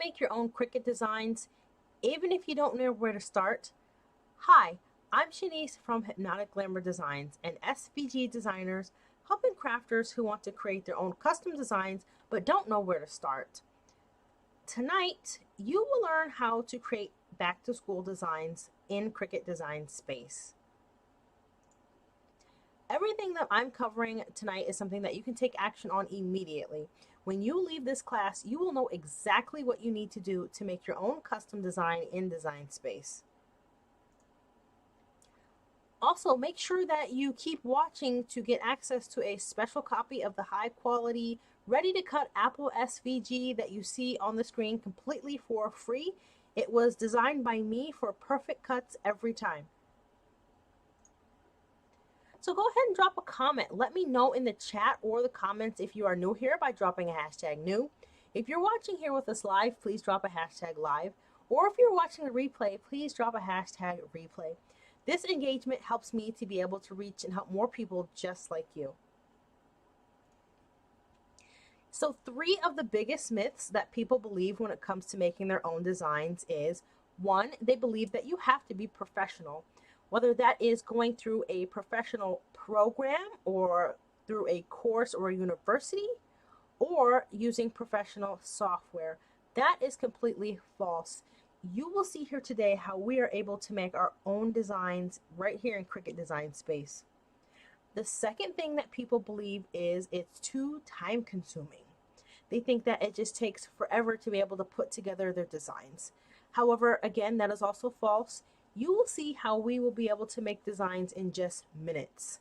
make your own Cricut designs, even if you don't know where to start? Hi, I'm Shanice from Hypnotic Glamour Designs and SVG Designers, helping crafters who want to create their own custom designs but don't know where to start. Tonight, you will learn how to create back-to-school designs in Cricut Design Space. Everything that I'm covering tonight is something that you can take action on immediately. When you leave this class, you will know exactly what you need to do to make your own custom design in Design Space. Also, make sure that you keep watching to get access to a special copy of the high quality, ready to cut Apple SVG that you see on the screen completely for free. It was designed by me for perfect cuts every time. So go ahead and drop a comment. Let me know in the chat or the comments if you are new here by dropping a hashtag new. If you're watching here with us live, please drop a hashtag live. Or if you're watching a replay, please drop a hashtag replay. This engagement helps me to be able to reach and help more people just like you. So 3 of the biggest myths that people believe when it comes to making their own designs is, 1, they believe that you have to be professional. Whether that is going through a professional program or through a course or a university or using professional software. That is completely false. You will see here today how we are able to make our own designs right here in Cricut Design Space. The second thing that people believe is it's too time consuming. They think that it just takes forever to be able to put together their designs. However, again, that is also false. You will see how we will be able to make designs in just minutes.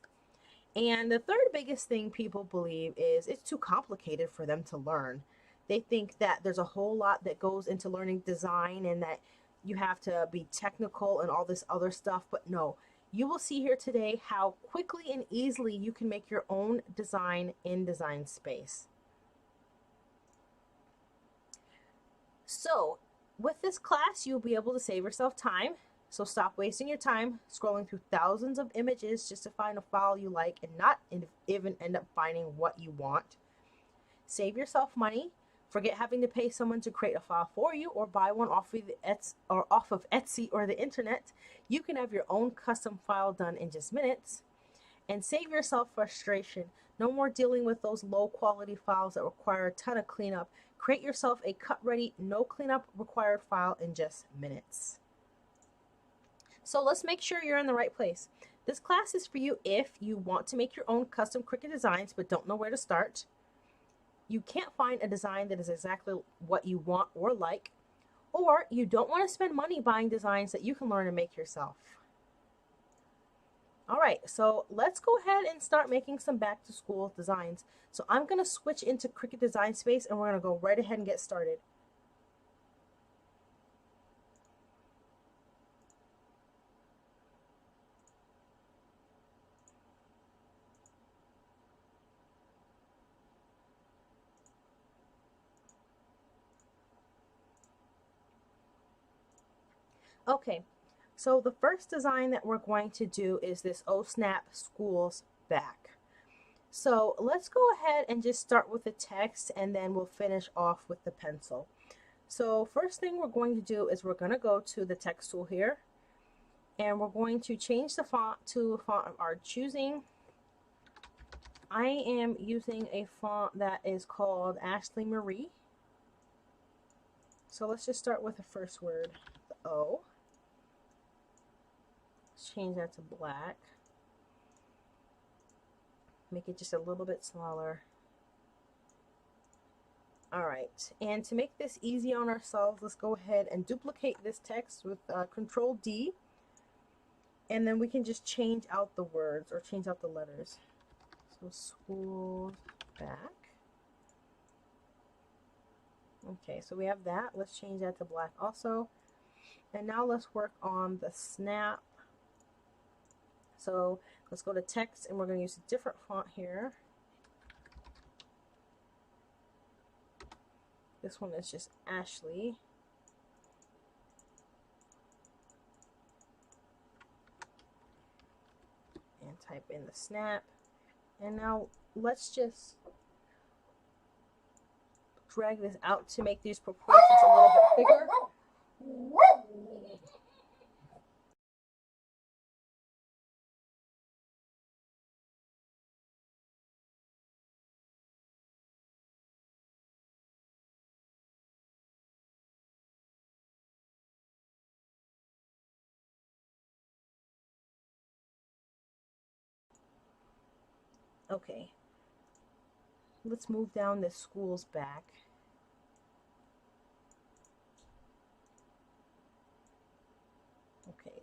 And the third biggest thing people believe is it's too complicated for them to learn. They think that there's a whole lot that goes into learning design and that you have to be technical and all this other stuff, but no. You will see here today how quickly and easily you can make your own design in Design Space. So, with this class, you'll be able to save yourself time. So stop wasting your time scrolling through thousands of images just to find a file you like and not even end up finding what you want. Save yourself money. Forget having to pay someone to create a file for you or buy one off of Etsy or the internet. You can have your own custom file done in just minutes. And save yourself frustration. No more dealing with those low quality files that require a ton of cleanup. Create yourself a cut ready, no cleanup required file in just minutes. So let's make sure you're in the right place. This class is for you if you want to make your own custom Cricut designs but don't know where to start. You can't find a design that is exactly what you want or like, or you don't want to spend money buying designs that you can learn and make yourself. All right, so let's go ahead and start making some back to school designs. So I'm going to switch into Cricut Design Space and we're going to go right ahead and get started. Okay, so the first design that we're going to do is this Oh Snap School's back. So let's go ahead and just start with the text and then we'll finish off with the pencil. So first thing we're going to do is we're going to go to the text tool here and we're going to change the font to a font of our choosing. I am using a font that is called Ashley Marie. So let's just start with the first word, the O. Let's change that to black. Make it just a little bit smaller. Alright, and to make this easy on ourselves, let's go ahead and duplicate this text with Control D. And then we can just change out the words or change out the letters. So school's back. Okay, so we have that. Let's change that to black also. And now let's work on the snap. So let's go to text and we're going to use a different font here. This one is just Ashley. And type in the snap. And now let's just drag this out to make these proportions a little bit bigger. Okay, let's move down this school's back. Okay,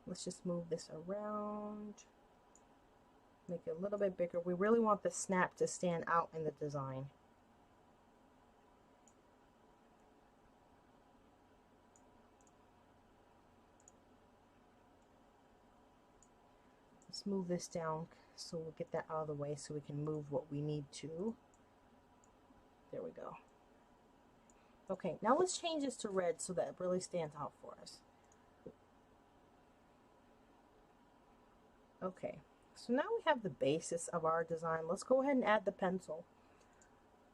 let's just move this around, make it a little bit bigger. We really want the snap to stand out in the design. Let's move this down so we'll get that out of the way so we can move what we need to. There we go. Okay, now let's change this to red so that it really stands out for us. Okay, so now we have the basis of our design. Let's go ahead and add the pencil.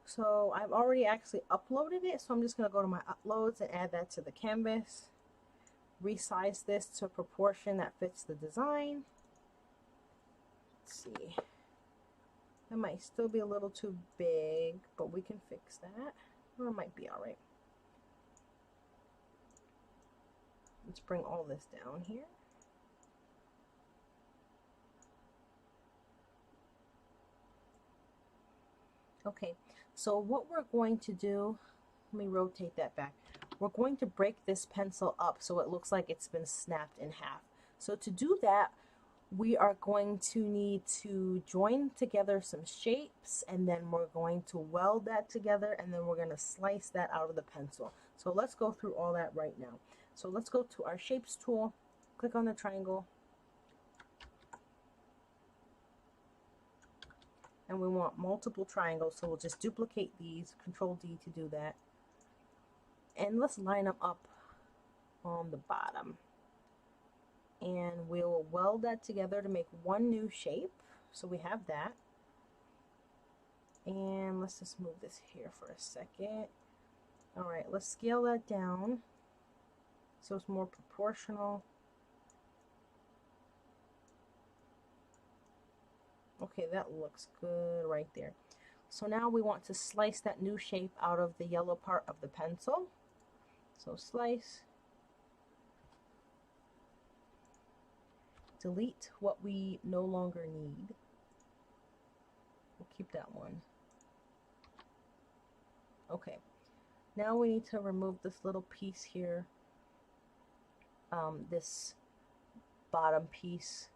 So I've already actually uploaded it, so I'm just going to go to my uploads and add that to the canvas. Resize this to a proportion that fits the design. Let's see. That might still be a little too big, but we can fix that. Or it might be alright. Let's bring all this down here. Okay, so what we're going to do, let me rotate that back. We're going to break this pencil up so it looks like it's been snapped in half. So to do that, we are going to need to join together some shapes, and then we're going to weld that together, and then we're going to slice that out of the pencil. So let's go through all that right now. So let's go to our shapes tool, click on the triangle, and we want multiple triangles, so we'll just duplicate these, Control D to do that. And let's line them up on the bottom. And we'll weld that together to make one new shape. So we have that. And let's just move this here for a second. Alright, let's scale that down so it's more proportional. Okay, that looks good right there. So now we want to slice that new shape out of the yellow part of the pencil. So slice. Delete what we no longer need. We'll keep that one. Okay. Now we need to remove this little piece here. This bottom piece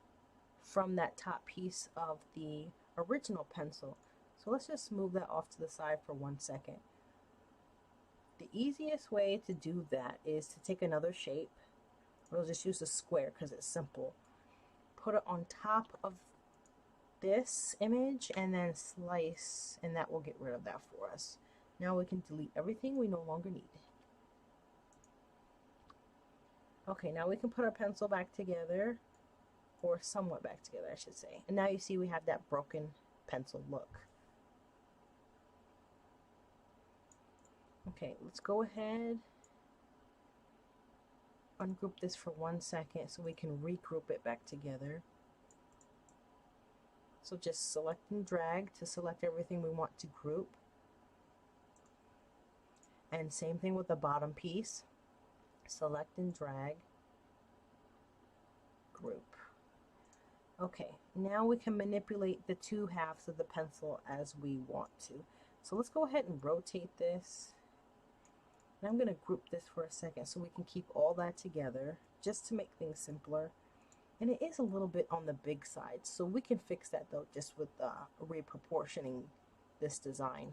from that top piece of the original pencil. So let's just move that off to the side for 1 second. The easiest way to do that is to take another shape. We'll just use a square because it's simple. Put it on top of this image and then slice, and that will get rid of that for us. Now we can delete everything we no longer need. Okay, now we can put our pencil back together, or somewhat back together, I should say. And now you see we have that broken pencil look. Okay, let's go ahead, ungroup this for 1 second so we can regroup it back together. So just select and drag to select everything we want to group. And same thing with the bottom piece. Select and drag, group. Okay, now we can manipulate the two halves of the pencil as we want to. So let's go ahead and rotate this. And I'm going to group this for a second so we can keep all that together just to make things simpler. And it is a little bit on the big side, so we can fix that though just with reproportioning this design.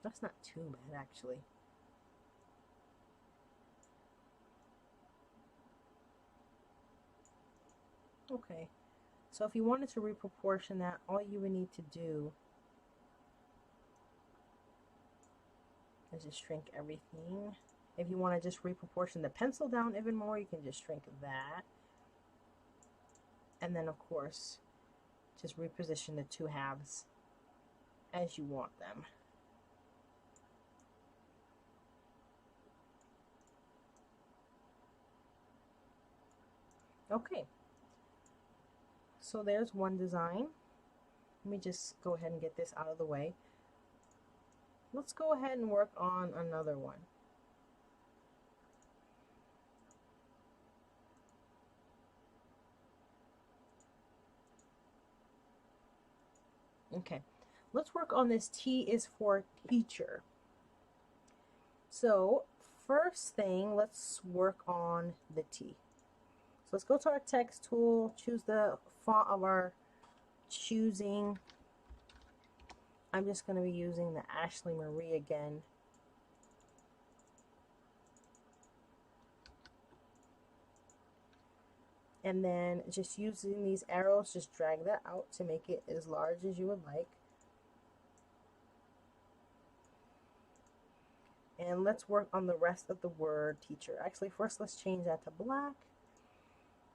That's not too bad actually. Okay, so if you wanted to reproportion that, all you would need to do is just shrink everything If you want to just reproportion the pencil down even more, you can just shrink that. And then, of course, just reposition the two halves as you want them. Okay, so there's one design. Let me just go ahead and get this out of the way. Let's go ahead and work on another one. Okay, let's work on this T is for teacher. So first thing, let's work on the T. So let's go to our text tool, choose the font of our choosing. I'm just going to be using the Ashley Marie again. And then just using these arrows, just drag that out to make it as large as you would like. And let's work on the rest of the word teacher. Actually, first let's change that to black.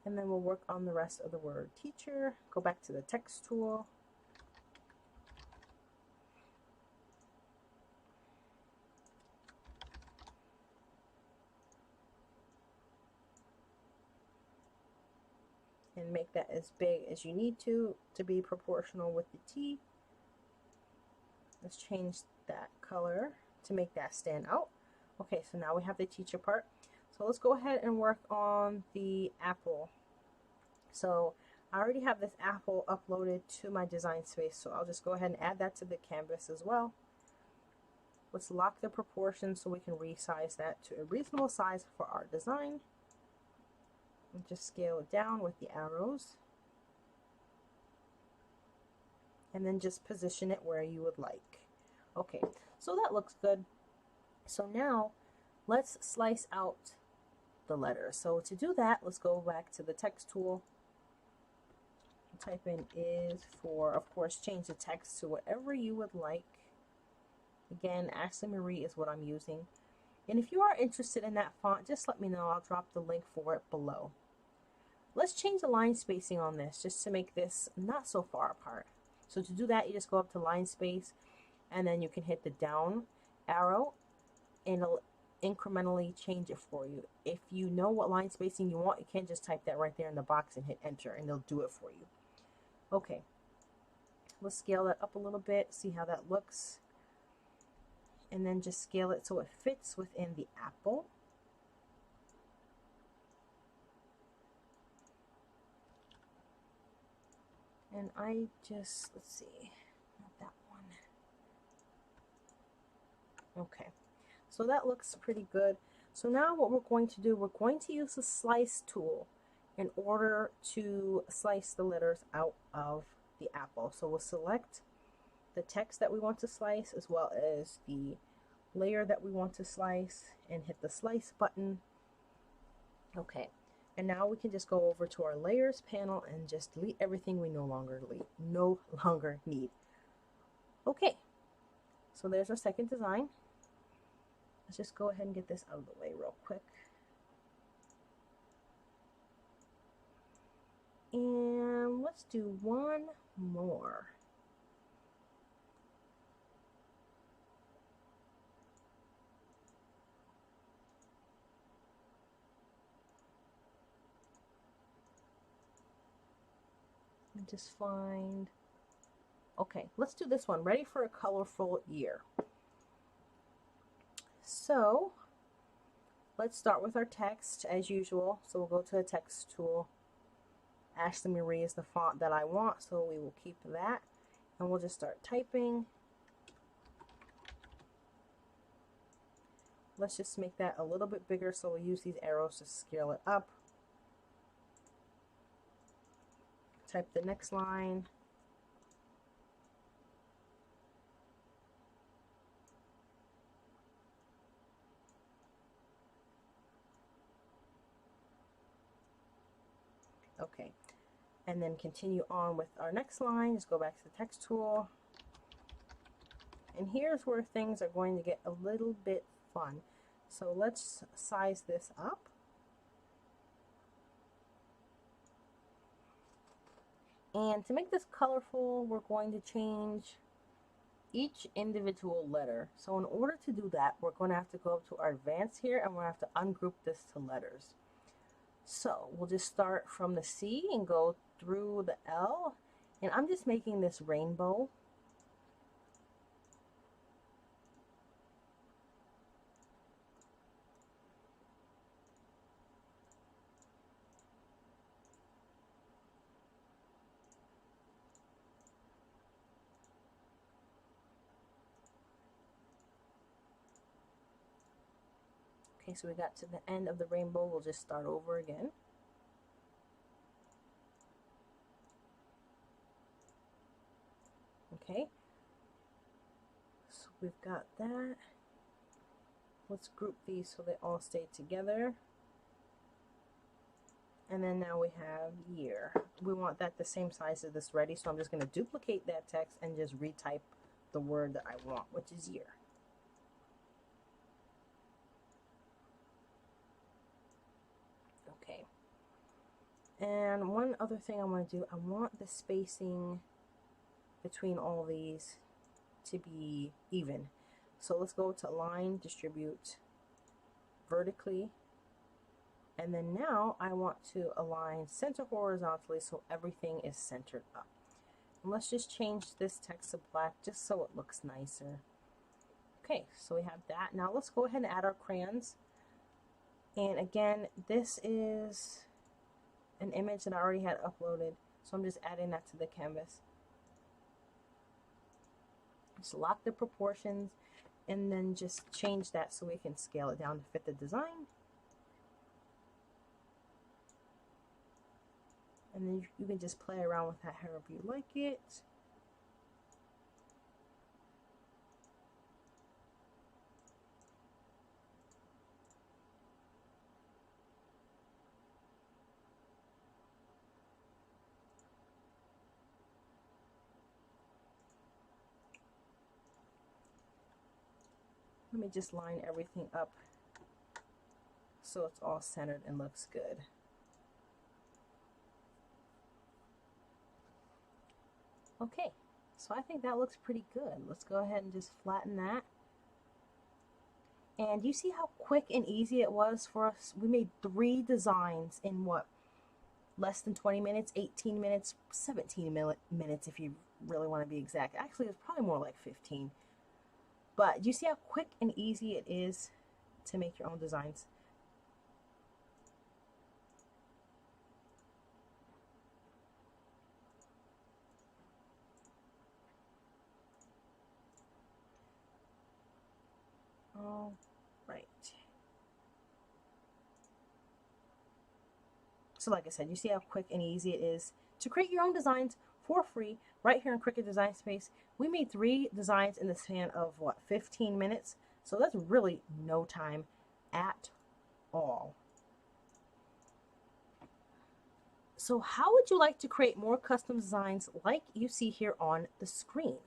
And then we'll work on the rest of the word teacher. Go back to the text tool. And make that as big as you need to be proportional with the T. Let's change that color to make that stand out. Okay, so now we have the teacher part. So let's go ahead and work on the apple. So I already have this apple uploaded to my design space, so I'll just go ahead and add that to the canvas as well. Let's lock the proportions so we can resize that to a reasonable size for our design. And just scale it down with the arrows. And then just position it where you would like. Okay, so that looks good. So now let's slice out the letters. So to do that, let's go back to the text tool. Type in is for, of course, change the text to whatever you would like. Again, Ashley Marie is what I'm using. And if you are interested in that font, just let me know. I'll drop the link for it below. Let's change the line spacing on this just to make this not so far apart. So to do that, you just go up to line space and then you can hit the down arrow and it'll incrementally change it for you. If you know what line spacing you want, you can just type that right there in the box and hit enter and they'll do it for you. Okay, let's scale that up a little bit, see how that looks. And then just scale it so it fits within the apple. And I just, let's see, not that one. Okay, so that looks pretty good. So now what we're going to do, we're going to use the slice tool in order to slice the letters out of the apple. So we'll select the text that we want to slice as well as the layer that we want to slice and hit the slice button. Okay, and now we can just go over to our layers panel and just delete everything we no longer need. Okay, so there's our second design. Let's just go ahead and get this out of the way real quick. And let's do one more. And just find, okay, let's do this one. Ready for a colorful year. So let's start with our text as usual. So we'll go to the text tool. Ashley Marie is the font that I want, so we will keep that. And we'll just start typing. Let's just make that a little bit bigger, so we'll use these arrows to scale it up. Type the next line. Okay, and then continue on with our next line. Just go back to the text tool. And here's where things are going to get a little bit fun. So let's size this up. And to make this colorful, we're going to change each individual letter. So in order to do that, we're going to have to go up to our advanced here and we'll have to ungroup this to letters. So we'll just start from the C and go through the L. And I'm just making this rainbow. Okay, so we got to the end of the rainbow. We'll just start over again. Okay, so we've got that. Let's group these so they all stay together. And then now we have year. We want that the same size as this ready, so I'm just going to duplicate that text and just retype the word that I want, which is year. Okay. And one other thing I want to do, I want the spacing between all these to be even. So let's go to align, distribute vertically. And then now I want to align center horizontally so everything is centered up. And let's just change this text to black just so it looks nicer. Okay, so we have that. Now let's go ahead and add our crayons. And again, this is an image that I already had uploaded, so I'm just adding that to the canvas. Just lock the proportions and then just change that so we can scale it down to fit the design. And then you can just play around with that however you like it. Let me just line everything up so it's all centered and looks good. Okay, so I think that looks pretty good. Let's go ahead and just flatten that. And you see how quick and easy it was for us? We made 3 designs in what? Less than 20 minutes, 18 minutes, 17 minutes if you really want to be exact. Actually, it's probably more like 15. But you see how quick and easy it is to make your own designs? All right. So like I said, you see how quick and easy it is to create your own designs for free right here in Cricut Design Space. We made 3 designs in the span of what, 15 minutes? So that's really no time at all. So how would you like to create more custom designs like you see here on the screen?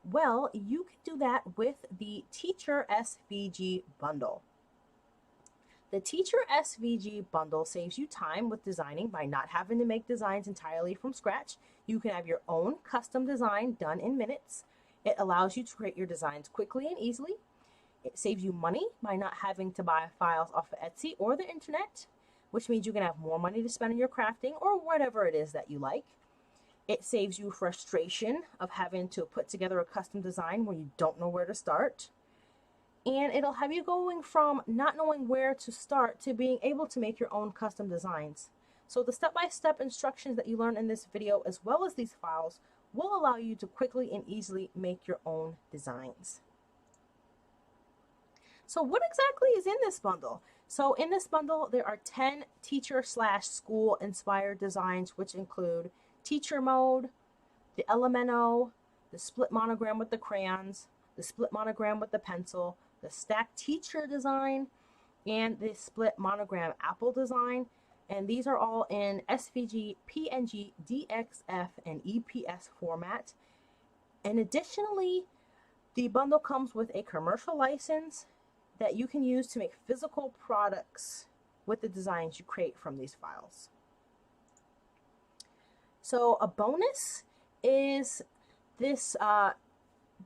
Well, you can do that with the Teacher SVG bundle. The Teacher SVG bundle saves you time with designing by not having to make designs entirely from scratch. You can have your own custom design done in minutes. It allows you to create your designs quickly and easily. It saves you money by not having to buy files off of Etsy or the internet, which means you can have more money to spend on your crafting or whatever it is that you like. It saves you frustration of having to put together a custom design where you don't know where to start. And it'll have you going from not knowing where to start to being able to make your own custom designs. So the step-by-step instructions that you learn in this video, as well as these files, will allow you to quickly and easily make your own designs. So what exactly is in this bundle? So in this bundle, there are 10 teacher/school inspired designs, which include teacher mode, the Elemento, the split monogram with the crayons, the split monogram with the pencil, the stacked teacher design, and the split monogram apple design. And these are all in SVG, PNG, DXF, and EPS format. And additionally, the bundle comes with a commercial license, that you can use to make physical products with the designs you create from these files. So a bonus is this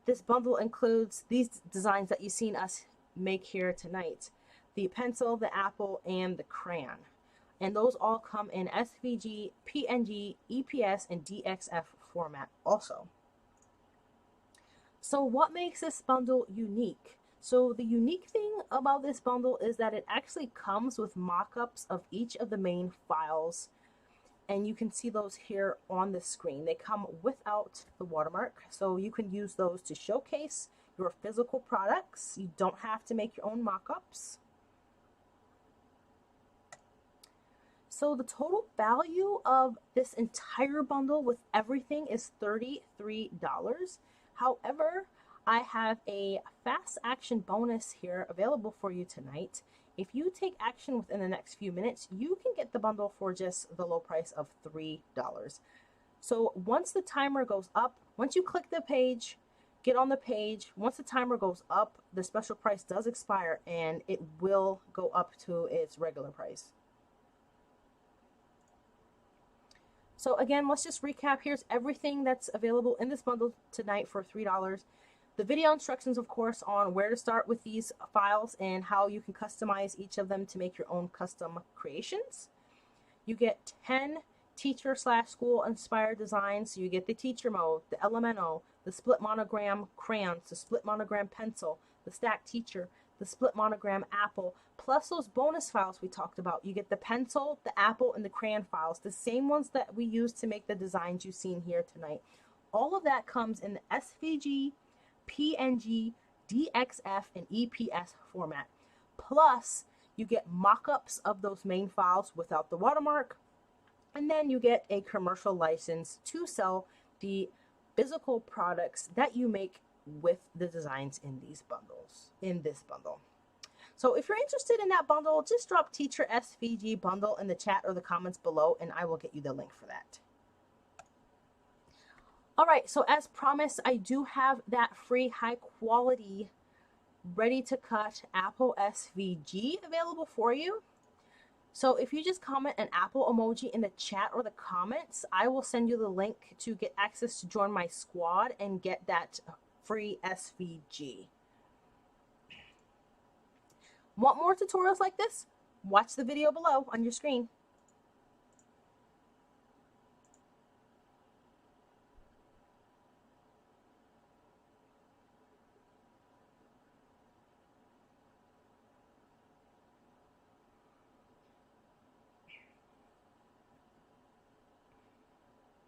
this bundle includes these designs that you've seen us make here tonight: the pencil, the apple, and the crayon. And those all come in SVG, PNG, EPS, and DXF format also. So what makes this bundle unique? So the unique thing about this bundle is that it actually comes with mock-ups of each of the main files, and you can see those here on the screen. They come without the watermark, so you can use those to showcase your physical products. You don't have to make your own mock-ups. So the total value of this entire bundle with everything is $33. However, I have a fast action bonus here available for you tonight. If you take action within the next few minutes, you can get the bundle for just the low price of $3. So once the timer goes up, once you click the page, get on the page, once the timer goes up, the special price does expire and it will go up to its regular price. So again, let's just recap. Here's everything that's available in this bundle tonight for $3. The video instructions, of course, on where to start with these files and how you can customize each of them to make your own custom creations. You get 10 teacher/school inspired designs. So you get the teacher mode, the Elemento, the split monogram crayons, the split monogram pencil, the stacked teacher, the split monogram apple, plus those bonus files we talked about. You get the pencil, the apple, and the crayon files, the same ones that we used to make the designs you've seen here tonight. All of that comes in the SVG, PNG, DXF, and EPS format. Plus, you get mock-ups of those main files without the watermark, and then you get a commercial license to sell the physical products that you make with the designs in these bundles, in this bundle. So if you're interested in that bundle, just drop Teacher SVG bundle in the chat or the comments below, and I will get you the link for that. All right, so as promised, I do have that free high quality, ready to cut Apple SVG available for you. So if you just comment an apple emoji in the chat or the comments, I will send you the link to get access to join my squad and get that free SVG. Want more tutorials like this? Watch the video below on your screen.